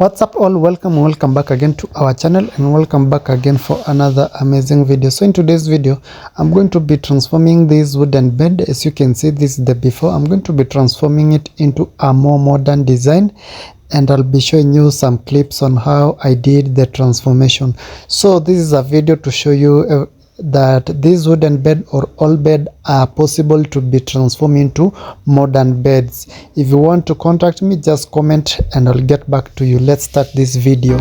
What's up all, welcome back again to our channel, and welcome back again for another amazing video. So in today's video I'm going to be transforming this wooden bed. As you can see, this is the before. I'm going to be transforming it into a more modern design, and I'll be showing you some clips on how I did the transformation. So this is a video to show you that this wooden bed or old bed are possible to be transformed into modern beds. If you want to contact me, just comment and I'll get back to you. Let's start this video.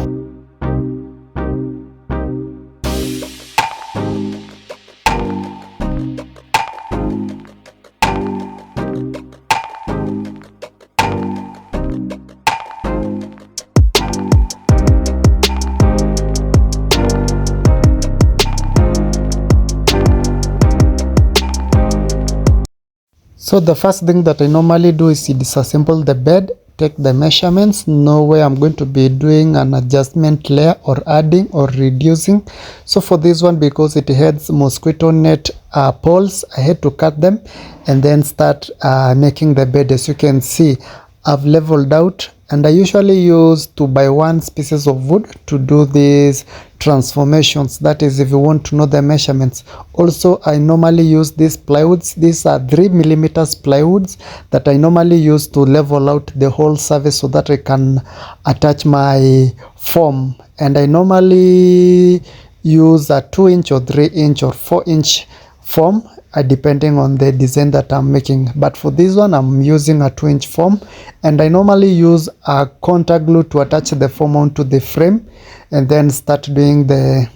So the first thing that I normally do is disassemble the bed, take the measurements, know where I'm going to be doing an adjustment layer or adding or reducing. So for this one, because it has mosquito net poles, I had to cut them and then start making the bed. As you can see, I've leveled out, and I usually use 2x1 pieces of wood to do these transformations. That is, if you want to know the measurements. Also, I normally use these plywoods. These are 3mm plywoods that I normally use to level out the whole surface so that I can attach my foam. And I normally use a 2-inch or 3-inch or 4-inch foam, depending on the design that I'm making. But for this one, I'm using a 2-inch foam, and I normally use a contact glue to attach the foam onto the frame and then start doing the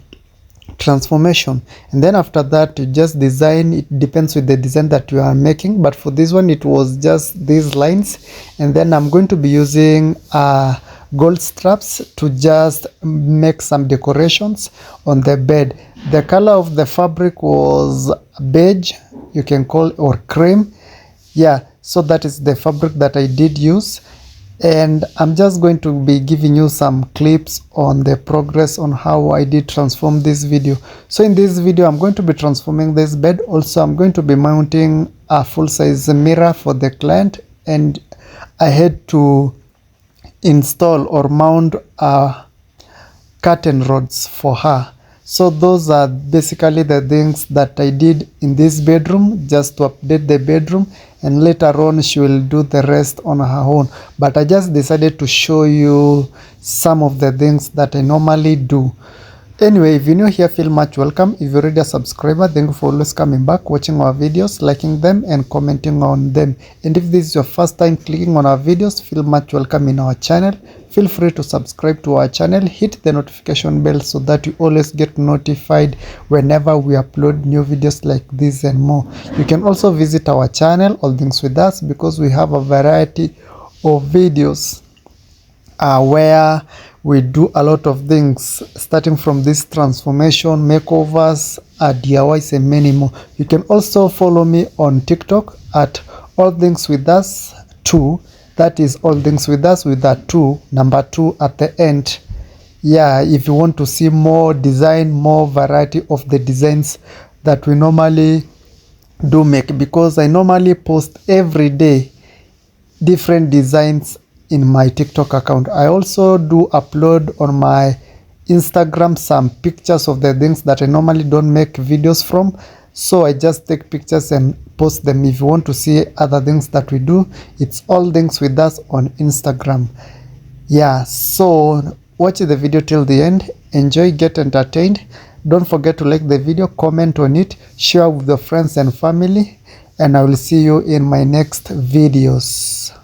transformation. And then after that, you just design. It depends with the design that you are making, but for this one it was just these lines, and then I'm going to be using gold straps to just make some decorations on the bed. The color of the fabric was beige, you can call, or cream. Yeah, so that is the fabric that I did use, and I'm just going to be giving you some clips on the progress on how I did transform this video. So in this video, I'm going to be transforming this bed. Also, I'm going to be mounting a full-size mirror for the client, and I had to install or mount curtain rods for her. So those are basically the things that I did in this bedroom, just to update the bedroom, and later on she will do the rest on her own. But I just decided to show you some of the things that I normally do. Anyway, if you're new here, feel much welcome. If you're already a subscriber, thank you for always coming back, watching our videos, liking them and commenting on them. And if this is your first time clicking on our videos, feel much welcome in our channel. Feel free to subscribe to our channel, hit the notification bell so that you always get notified whenever we upload new videos like this and more. You can also visit our channel, All Things With Us, because we have a variety of videos where we do a lot of things, starting from this transformation, makeovers, DIYs and many more. You can also follow me on TikTok at All Things With Us 2. That is All Things With Us with that 2, number 2 at the end. Yeah, if you want to see more design, more variety of the designs that we normally do make, because I normally post every day different designs in my TikTok account. I also do upload on my Instagram some pictures of the things that I normally don't make videos from. So I just take pictures and post them. If you want to see other things that we do, it's All Things With Us on Instagram. Yeah, so watch the video till the end. Enjoy, get entertained. Don't forget to like the video, comment on it, share with your friends and family, and I will see you in my next videos.